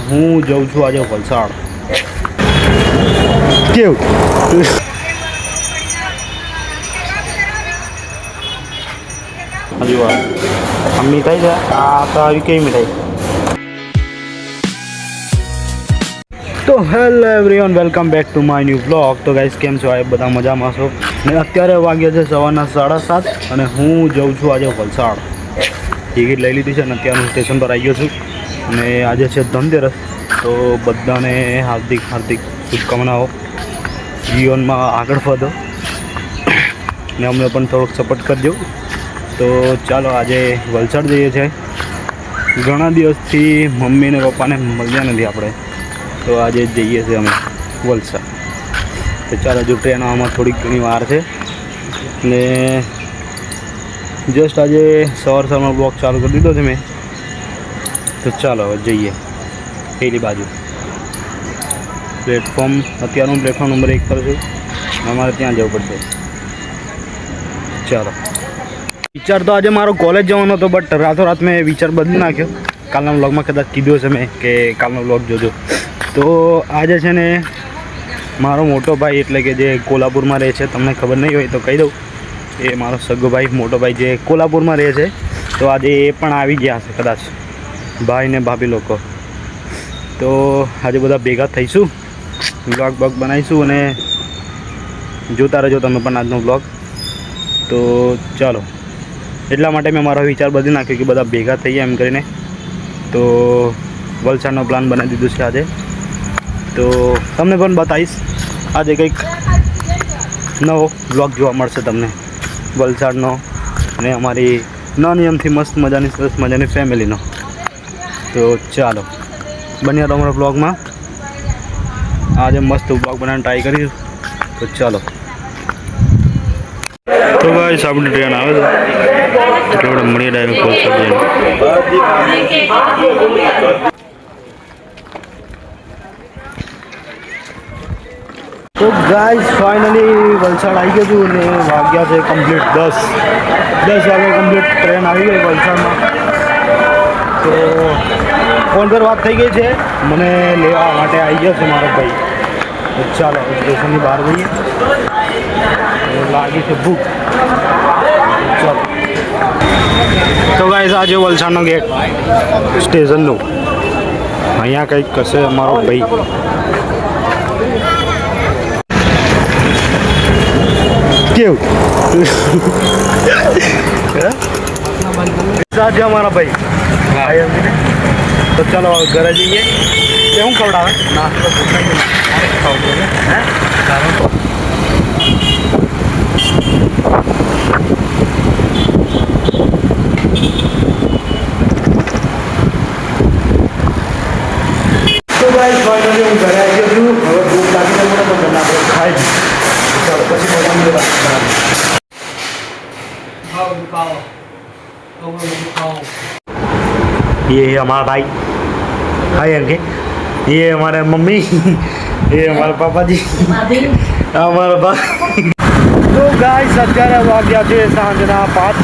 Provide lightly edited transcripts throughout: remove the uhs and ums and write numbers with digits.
હું જઉં છું આજે વલસાડ. કેવું હજી વાર આ મીઠાઈ છે. આ તો આવી કઈ મીઠાઈ? તો hello everyone, welcome back to my new blog. તો ગાઈસ, કેમ છો? આ બધા મજામાં છો ને? અત્યારે વાગ્યા છે સવારના 7:30 અને હું જઉં છું આજે વલસાડ. ટિકિટ લઈ લીધી છે અને અત્યારે હું સ્ટેશન પર આવી ગયો છું. અને આજે છે ધનતેરસ, તો બધાને હાર્દિક શુભકામનાઓ. જીવનમાં આગળ વધો ને અમને પણ થોડોક સપોર્ટ કરજો. તો ચાલો આજે વલસાડ જઈએ છીએ. ઘણા દિવસથી મમ્મી ને પપ્પાને મળ્યા નથી આપણે, તો આજે જઈએ છીએ અમે વલસાડ. તો ચાલો, હજુ ટ્રેન આવવામાં થોડીક ઘણી વાર છે ને જસ્ટ આજે સવારમાં બ્લોગ ચાલુ કરી દીધો છે મેં. તો ચાલો હવે જઈએ પેલી બાજુ. અત્યારનું પ્લેટફોર્મ નંબર 1 પર છું. અમારે ત્યાં જવું પડશે. ચાલો. વિચાર તો આજે મારો કોલેજ જવાનો હતો, બટ રાતોરાત મેં વિચાર બદલી નાખ્યો. કાલના વ્લોગમાં કદાચ કીધું હશે મેં કે કાલનો વ્લોગ જોજો. તો આજે છે ને મારો મોટો ભાઈ, એટલે કે જે કોલ્હાપુરમાં રહે છે, તમને ખબર નહીં હોય તો કહી દઉં, એ મારો સગો ભાઈ, મોટો ભાઈ જે કોલ્હાપુરમાં રહે છે. તો આજે એ પણ આવી ગયા હશે કદાચ, ભાઈ ને ભાભી લોકો. તો આજે બધા ભેગા થઈશું, વ્લોગ બનાવીશું અને જોતા રહેજો તમે પણ આજનો વ્લોગ. તો ચાલો, એટલા માટે મેં મારો વિચાર બદલી નાખ્યો કે બધા ભેગા થઈએ એમ કરીને. તો વલસાડનો પ્લાન બનાવી દીધું છે આજે. તો તમને પણ બતાવીશ આજે કંઈક નવો વ્લોગ જોવા મળશે તમને વલસાડનો અને અમારી નાની એમથી મસ્ત મજાની સરસ મજાની ફેમિલીનો. તો ચાલો, બન્યા રહો અમારા વ્લોગમાં. આજે મસ્ત વ્લોગ બનાવવાની ટ્રાય કરીશું. તો ચાલો. તો ભાઈ, આપણી ટ્રેન આવે છે એટલે આપણે મળીએ ડાયરેક્ટ વલસાડ જઈને. તો ગાઈસ, ફાઇનલી વલસાડ આવી ગયો છું ને વાગ્યા છે કમ્પ્લીટ 10 વાગે કમ્પ્લીટ ટ્રેન આવી ગઈ વલસાડમાં. તો ફોન પર વાત થઈ ગઈ છે, મને લેવા માટે આવી ગયો છે મારો ભાઈ. તો ચાલો સ્ટેશનની બહાર જઈએ, લાગી છે ભૂખ. ચાલો. તો ગાઈસ, આજે વલસાડનો ગેટ સ્ટેશનનું અહીંયા કંઈક કશે અમારો ભાઈ. કેવું આજે અમારા ભાઈ. તો ચાલો ઘરે જઈએ. શું ખવડાવે? નાસ્તો હે? તો ભાઈ, ફાઇનલી હું ઘરે આવી ગયો છું. હવે ભૂખ લાગી છે મને, તો ઘરના આપણે ખાઈ દઈએ. ચાલો, પછી પોતાની વાત ये है हमारा भाई, हाय अंके. ये हमारे मम्मी, ये हमारे पापा जी, हमारा भाई. તો ગાઈસ, અત્યારે વાગ્યા છે સાંજના 5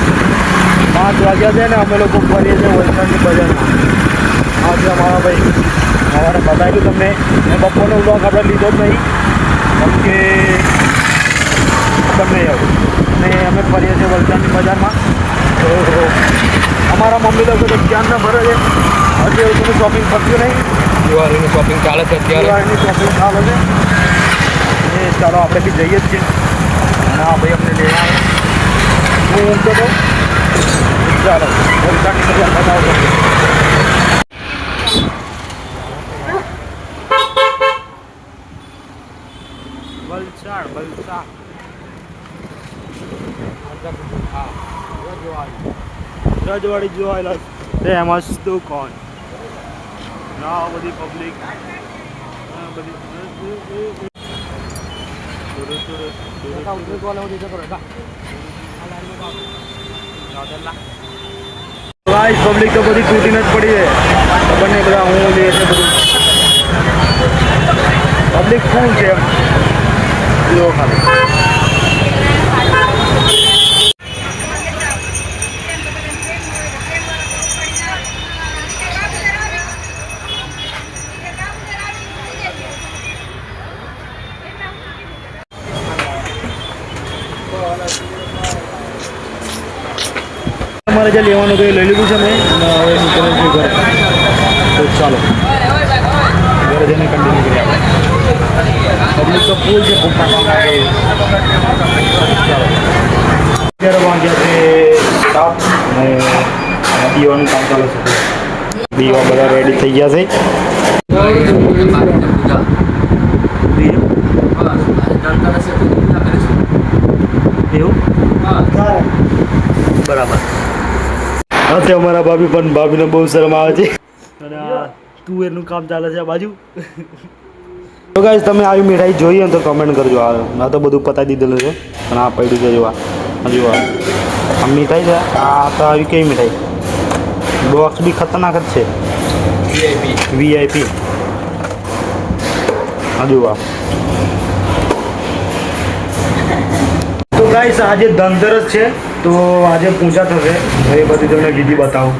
વાગ્યા છે ને અમે લોકો ફરીએ છીએ વલસાડની બજારમાં. આજે અમારા ભાઈ અમારે બતાવ્યું તમને. બપોરનો વ્લોગ આપણે લીધો જ નહીં કેમ કે તમને આવું ને અમે ફરીએ છીએ વલસાડની બજારમાં. તો અમારા મમ્મી લોકો તો ક્યાં ના ભરે છે, હજી એવું બધું શોપિંગ કરતું નહીં. દિવાળીની શોપિંગ ચાલે છે અત્યારે. દિવાળીની શોપિંગ ચાલે છે એ ચાલો આપણે બી જઈએ જ છીએ. અને આ ભાઈ અમને લેવા આવે. હું ઊંઘતો હતો. ચાલો વલસાડની બજાર બતાવો. વલસાડ હા, રજવાડી જોવાયેલા ફેમસ દુકાન. ના બધી પબ્લિક પબ્લિક તો બધી તૂટીને જ પડી છે. ખબર નહીં બધા હું લે છે બધું. પબ્લિક ફૂલ છે એમ જો ખાલી. તમારે જે લેવાનું તો એ લઈ લીધું છે મેં અને હવે નીકળે છે ઘરે. તો ચાલો ઘરે જઈને કન્ટિન્યુ કરીએ આપણે. પબ્લિક તો ફૂલ છે ખૂબ અત્યારે વાગ્યા છે 7 અને પીવાનું કામ ચાલે છે. પીવા બધા રેડી થઈ ગયા છે. એવું બરાબર. હા તે અમારા ભાભી પણ ભાભીને બહુ શરમ આવે છે અને આ તુવેરનું કામ ચાલે છે આ બાજુ. તો ગાઈસ તમે આવી મીઠાઈ જોઈએ ને તો કમેન્ટ કરજો. આ તો બધું પતાવી દીધેલું છે અને આ પડ્યું છે જોવા. હજુ આ મીઠાઈ છે. આ તો આવી કેવી મીઠાઈ બોક્સ બી ખતરનાક જ છે. VIP હજુ આ. તો ગાઈસ આજે ધનતેરસ છે તો આજે પૂજા થશે. એ બધી તમને વિધિ બતાવું.